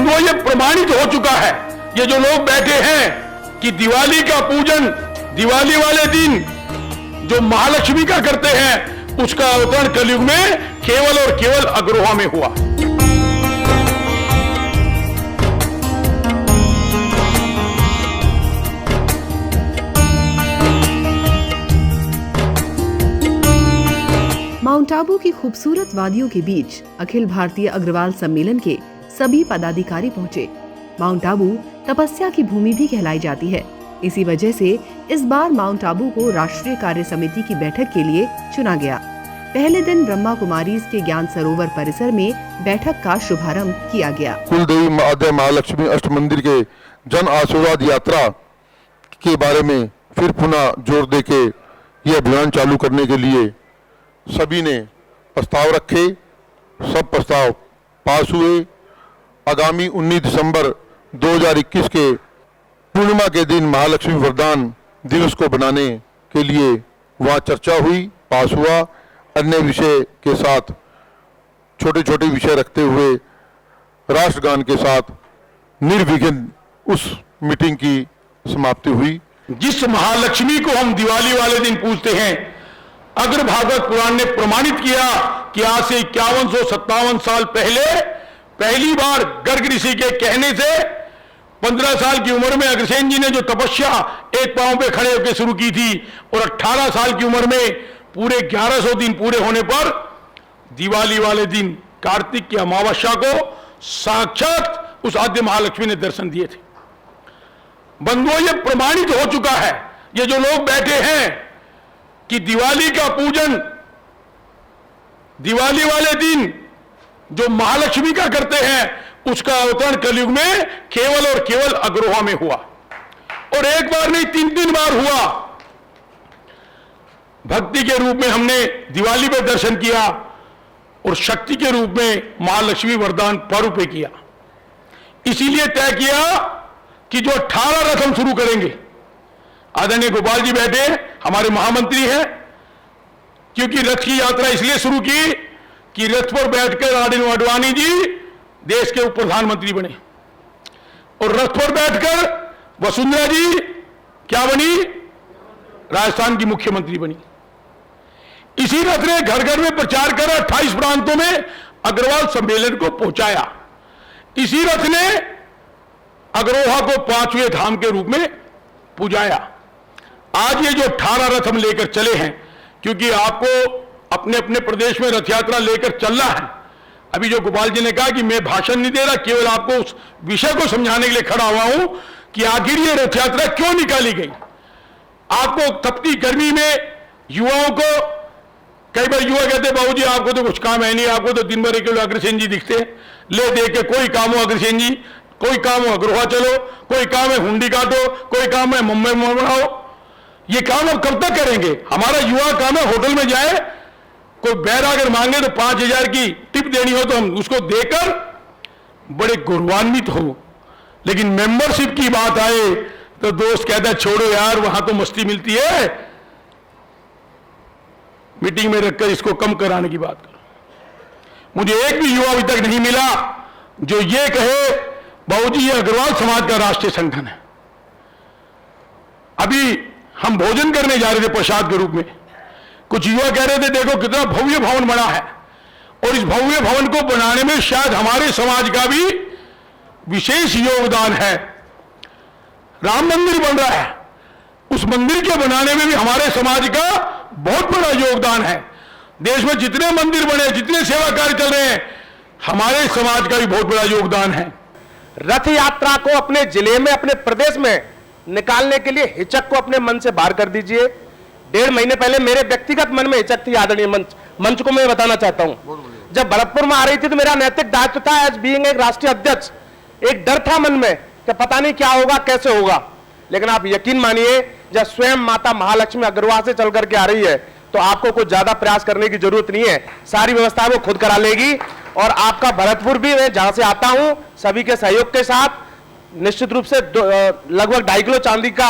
बंधुओं, ये प्रमाणित हो चुका है, ये जो लोग बैठे हैं कि दिवाली का पूजन दिवाली वाले दिन जो महालक्ष्मी का करते हैं, उसका अवतरण कलयुग में केवल और केवल अग्रहों में हुआ। माउंट आबू की खूबसूरत वादियों के बीच अखिल भारतीय अग्रवाल सम्मेलन के सभी पदाधिकारी पहुंचे। माउंट आबू तपस्या की भूमि भी कहलाई जाती है। इसी वजह से इस बार माउंट आबू को राष्ट्रीय कार्य समिति की बैठक के लिए चुना गया। पहले दिन ब्रह्मा कुमारीज के ज्ञान सरोवर परिसर में बैठक का शुभारंभ किया गया। कुलदेवी माता महालक्ष्मी अष्ट मंदिर के जन आशीर्वाद यात्रा के बारे में फिर पुनः जोर देके ये अभियान चालू करने के लिए सभी ने प्रस्ताव रखे। सब प्रस्ताव पास हुए। आगामी 19 दिसंबर 2021 के पूर्णिमा के दिन महालक्ष्मी वरदान दिवस को बनाने के लिए वहाँ चर्चा हुई, पास हुआ। अन्य विषय के साथ छोटे छोटे विषय रखते हुए राष्ट्रगान के साथ निर्विघ्न उस मीटिंग की समाप्ति हुई। जिस महालक्ष्मी को हम दिवाली वाले दिन पूजते हैं, अग्र भागवत पुराण ने प्रमाणित किया कि आज से 5157 साल पहले पहली बार गर्ग ऋषि के कहने से 15 साल की उम्र में अग्रसेन जी ने जो तपस्या एक पांव पे खड़े होकर शुरू की थी और 18 साल की उम्र में पूरे 1100 दिन पूरे होने पर दिवाली वाले दिन कार्तिक की अमावस्या को साक्षात उस आद्य महालक्ष्मी ने दर्शन दिए थे। बंधुओं, ये प्रमाणित हो चुका है, ये जो लोग बैठे हैं कि दिवाली का पूजन दिवाली वाले दिन जो महालक्ष्मी का करते हैं, उसका अवतरण कलयुग में केवल और केवल अग्रहों में हुआ। और एक बार नहीं, 3 बार हुआ। भक्ति के रूप में हमने दिवाली पे दर्शन किया और शक्ति के रूप में महालक्ष्मी वरदान पर्व पे किया। इसीलिए तय किया कि जो 18 रथ हम शुरू करेंगे, आदरणीय गोपाल जी बैठे हमारे महामंत्री हैं, क्योंकि रथ की यात्रा इसलिए शुरू की कि रथ पर बैठकर आदित्य आडवाणी जी देश के उप प्रधानमंत्री बने और रथ पर बैठकर वसुंधरा जी क्या बनी, राजस्थान की मुख्यमंत्री बनी। इसी रथ ने घर घर में प्रचार कर 28 प्रांतों में अग्रवाल सम्मेलन को पहुंचाया। इसी रथ ने अग्रोहा को 5वें धाम के रूप में पुजाया। आज ये जो 18 रथ हम लेकर चले हैं, क्योंकि आपको अपने अपने प्रदेश में रथ यात्रा लेकर चलना है। अभी जो गोपाल जी ने कहा कि मैं भाषण नहीं दे रहा, केवल आपको उस विषय को समझाने के लिए खड़ा हुआ हूं कि आखिर ये रथ यात्रा क्यों निकाली गई। आपको तपती गर्मी में युवाओं को, कई बार युवा कहते बाबूजी आपको तो कुछ काम है नहीं, आपको तो दिन भर केवल अग्रसेन जी दिखते, ले दे के कोई काम हो अग्रसेन जी, कोई काम हो अग्रोहा चलो, कोई काम है हुंडी काटो, कोई काम है मुंबई में बनाओ। ये काम हम कब तक करेंगे? हमारा युवा काम है होटल में जाए, कोई बैरा अगर मांगे तो 5000 की टिप देनी हो तो हम उसको देकर बड़े गौरवान्वित हो, लेकिन मेंबरशिप की बात आए तो दोस्त कहता है छोड़ो यार, वहां तो मस्ती मिलती है, मीटिंग में रखकर इसको कम कराने की बात करो। मुझे एक भी युवा अभी तक नहीं मिला जो ये कहे बाबूजी ये अग्रवाल समाज का राष्ट्रीय संगठन है। अभी हम भोजन करने जा रहे थे प्रसाद के रूप में, कुछ युवा कह रहे थे देखो कितना भव्य भवन बना है, और इस भव्य भवन को बनाने में शायद हमारे समाज का भी विशेष योगदान है। राम मंदिर बन रहा है, उस मंदिर के बनाने में भी हमारे समाज का बहुत बड़ा योगदान है। देश में जितने मंदिर बने, जितने सेवा कार्य चल रहे हैं, हमारे समाज का भी बहुत बड़ा योगदान है। रथ यात्रा को अपने जिले में, अपने प्रदेश में निकालने के लिए हिचक को अपने मन से बाहर कर दीजिए। 1.5 महीने पहले मेरे व्यक्तिगत मन में हिचक थी, आदरणीय मंच को मैं बताना चाहता हूं। जब भरतपुर में आ रही थी तो मेरा नैतिक दायित्व था एज बीइंग एक राष्ट्रीय अध्यक्ष, एक डर था मन में कि पता नहीं क्या होगा, कैसे होगा। लेकिन आप यकीन मानिए, जब स्वयं माता महालक्ष्मी अग्रवाल से चल करके आ रही है तो आपको कुछ ज्यादा प्रयास करने की जरूरत नहीं है, सारी व्यवस्था वो खुद करा लेगी। और आपका भरतपुर भी, मैं जहां से आता हूं, सभी के सहयोग के साथ निश्चित रूप से लगभग 2.5 किलो चांदी का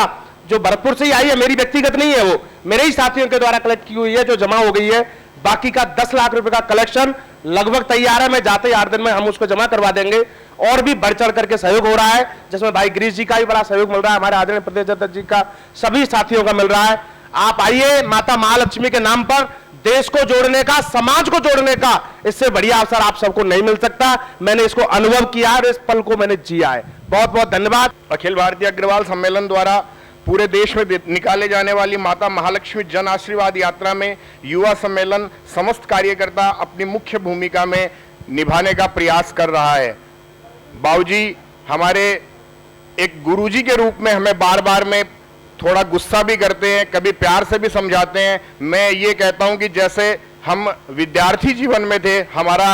जो भरतपुर से ही आई है, मेरी व्यक्तिगत नहीं है, वो मेरे ही साथियों के द्वारा कलेक्ट की हुई है, जो जमा हो गई है, बाकी का 10 लाख रुपए का कलेक्शन लगभग तैयार है। मैं जाते ही 8 दिन में हम उसको जमा करवा देंगे। और भी बढ़ चढ़ करके सहयोग हो रहा है, जिसमें भाई गिरीश जी का भी बड़ा सहयोग मिल रहा है, हमारे आदरणीय प्रदेश अध्यक्ष जी का, सभी साथियों का मिल रहा है। आप आइए, माता महालक्ष्मी के नाम पर देश को जोड़ने का, समाज को जोड़ने का इससे बढ़िया अवसर आप सबको नहीं मिल सकता। मैंने इसको अनुभव किया और इस पल को मैंने जिया है। बहुत बहुत धन्यवाद। अखिल भारतीय अग्रवाल सम्मेलन द्वारा पूरे देश में निकाले जाने वाली माता महालक्ष्मी जन आशीर्वाद यात्रा में युवा सम्मेलन समस्त कार्यकर्ता अपनी मुख्य भूमिका में निभाने का प्रयास कर रहा है। बाबूजी हमारे एक गुरुजी के रूप में हमें बार बार में थोड़ा गुस्सा भी करते हैं, कभी प्यार से भी समझाते हैं। मैं ये कहता हूं कि जैसे हम विद्यार्थी जीवन में थे, हमारा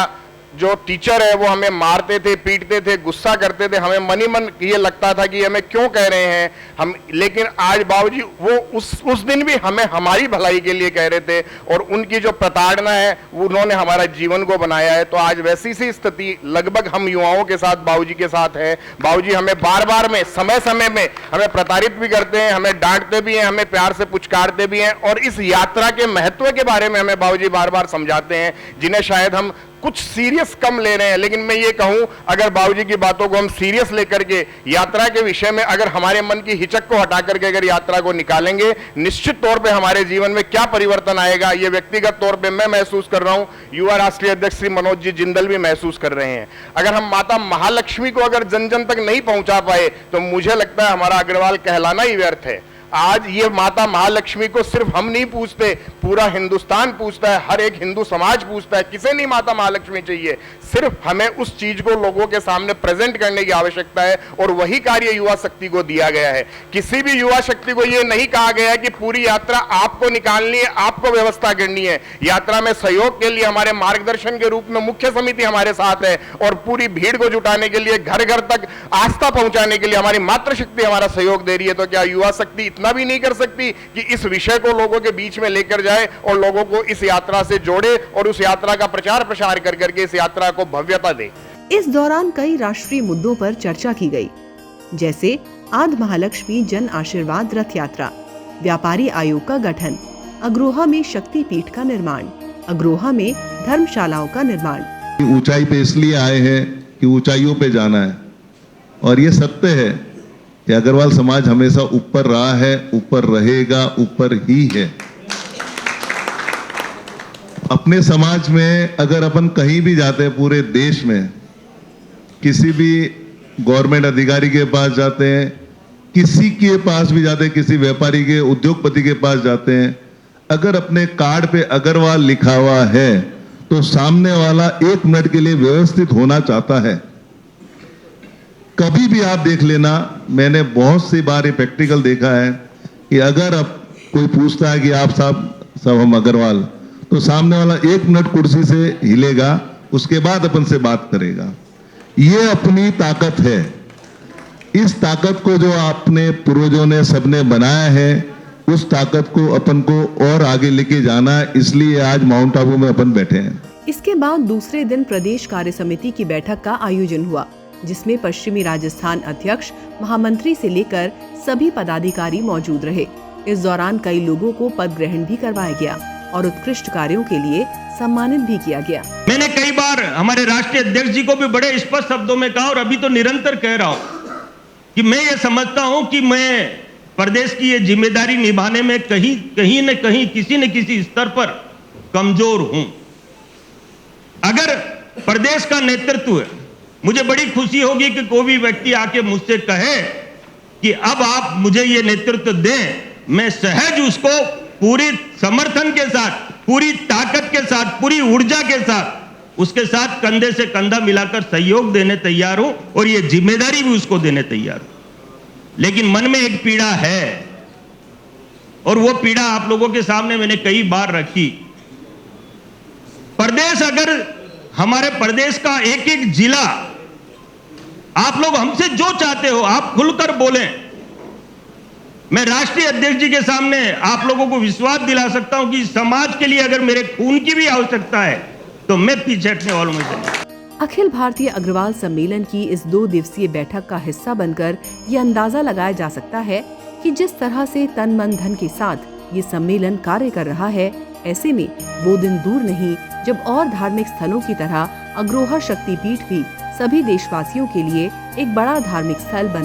जो टीचर है वो हमें मारते थे, पीटते थे, गुस्सा करते थे, हमें मन ही मन ये लगता था कि हमें क्यों कह रहे हैं हम, लेकिन आज बाबूजी वो उस दिन भी हमें हमारी भलाई के लिए कह रहे थे और उनकी जो प्रताड़ना है उन्होंने हमारा जीवन को बनाया है। तो आज वैसी सी स्थिति लगभग हम युवाओं के साथ बाबूजी के साथ है। बाबूजी हमें बार बार में समय समय में हमें प्रताड़ित भी करते हैं, हमें डांटते भी हैं, हमें प्यार से पुचकारते भी हैं और इस यात्रा के महत्व के बारे में हमें बाबूजी बार बार समझाते हैं, जिन्हें शायद हम कुछ सीरियस कम ले रहे हैं। लेकिन मैं ये कहूं, अगर बाबूजी की बातों को हम सीरियस लेकर के यात्रा के विषय में अगर हमारे मन की हिचक को हटा करके अगर यात्रा को निकालेंगे, निश्चित तौर पे हमारे जीवन में क्या परिवर्तन आएगा, ये व्यक्तिगत तौर पे मैं महसूस कर रहा हूं, युवा राष्ट्रीय अध्यक्ष श्री मनोज जी जिंदल भी महसूस कर रहे हैं। अगर हम माता महालक्ष्मी को अगर जन जन तक नहीं पहुंचा पाए तो मुझे लगता है हमारा अग्रवाल कहलाना ही व्यर्थ है। आज ये माता महालक्ष्मी को सिर्फ हम नहीं पूछते, पूरा हिंदुस्तान पूछता है, हर एक हिंदू समाज पूछता है, किसे नहीं माता महालक्ष्मी चाहिए। सिर्फ हमें उस चीज को लोगों के सामने प्रेजेंट करने की आवश्यकता है और वही कार्य युवा शक्ति को दिया गया है। किसी भी युवा शक्ति को ये नहीं कहा गया है कि पूरी यात्रा आपको निकालनी है, आपको व्यवस्था करनी है। यात्रा में सहयोग के लिए हमारे मार्गदर्शन के रूप में मुख्य समिति हमारे साथ है और पूरी भीड़ को जुटाने के लिए, घर घर तक आस्था पहुंचाने के लिए हमारी मातृशक्ति हमारा सहयोग दे रही है। तो क्या युवा शक्ति इतना भी नहीं कर सकती कि इस विषय को लोगों के बीच में लेकर जाए और लोगों को इस यात्रा से जोड़े और उस यात्रा का प्रचार प्रसार कर करके इस यात्रा को भव्यता दे। इस दौरान कई राष्ट्रीय मुद्दों पर चर्चा की गई, जैसे आद्य महालक्ष्मी जन आशीर्वाद रथ यात्रा, व्यापारी आयोग का गठन, अग्रोहा में शक्ति पीठ का निर्माण, अग्रोहा में धर्मशालाओं का निर्माण। ऊंचाई पे इसलिए आए हैं कि ऊंचाइयों पे जाना है और ये सत्य है कि अग्रवाल समाज हमेशा ऊपर रहा है, ऊपर रहेगा, ऊपर ही है। अपने समाज में अगर अपन कहीं भी जाते हैं, पूरे देश में किसी भी गवर्नमेंट अधिकारी के पास जाते हैं, किसी के पास भी जाते हैं, किसी व्यापारी के, उद्योगपति के पास जाते हैं, अगर अपने कार्ड पे अग्रवाल लिखा हुआ है तो सामने वाला 1 मिनट के लिए व्यवस्थित होना चाहता है। कभी भी आप देख लेना, मैंने बहुत सी बार ये प्रैक्टिकल देखा है कि अगर अब कोई पूछता है कि आप सब हम अग्रवाल, तो सामने वाला 1 मिनट कुर्सी से हिलेगा, उसके बाद अपन से बात करेगा। ये अपनी ताकत है। इस ताकत को जो आपने पूर्वजों ने सबने बनाया है, उस ताकत को अपन को और आगे लेके जाना है, इसलिए आज माउंट आबू में अपन बैठे हैं। इसके बाद दूसरे दिन प्रदेश कार्य समिति की बैठक का आयोजन हुआ, जिसमें पश्चिमी राजस्थान अध्यक्ष, महामंत्री से लेकर सभी पदाधिकारी मौजूद रहे। इस दौरान कई लोगों को पद ग्रहण भी करवाया गया और उत्कृष्ट कार्यों के लिए सम्मानित भी किया गया। मैंने कई बार हमारे राष्ट्रीय अध्यक्ष जी को भी बड़े स्पष्ट शब्दों में कहा और अभी तो निरंतर कह रहा हूं कि मैं ये समझता हूं कि मैं प्रदेश की ये जिम्मेदारी निभाने में कहीं न कहीं किसी न किसी स्तर पर कमजोर हूं। अगर प्रदेश का नेतृत्व है, मुझे बड़ी खुशी होगी कि कोई भी व्यक्ति आके मुझसे कहे कि अब आप मुझे ये नेतृत्व दें, मैं सहज उसको पूरी समर्थन के साथ, पूरी ताकत के साथ, पूरी ऊर्जा के साथ उसके साथ कंधे से कंधा मिलाकर सहयोग देने तैयार हूं और ये जिम्मेदारी भी उसको देने तैयार हूं। लेकिन मन में एक पीड़ा है और वो पीड़ा आप लोगों के सामने मैंने कई बार रखी। प्रदेश, अगर हमारे प्रदेश का एक एक जिला, आप लोग हमसे जो चाहते हो आप खुलकर बोलें। मैं राष्ट्रीय अध्यक्ष जी के सामने आप लोगों को विश्वास दिला सकता हूं कि समाज के लिए अगर मेरे खून की भी आवश्यकता है तो मैं पीछे हटने वालों में से नहीं। अखिल भारतीय अग्रवाल सम्मेलन की इस 2 दिवसीय बैठक का हिस्सा बनकर ये अंदाजा लगाया जा सकता है कि जिस तरह से तन मन धन के साथ ये सम्मेलन कार्य कर रहा है, ऐसे में वो दिन दूर नहीं जब और धार्मिक स्थलों की तरह अग्रोहा शक्तिपीठ भी सभी देशवासियों के लिए एक बड़ा धार्मिक स्थल बन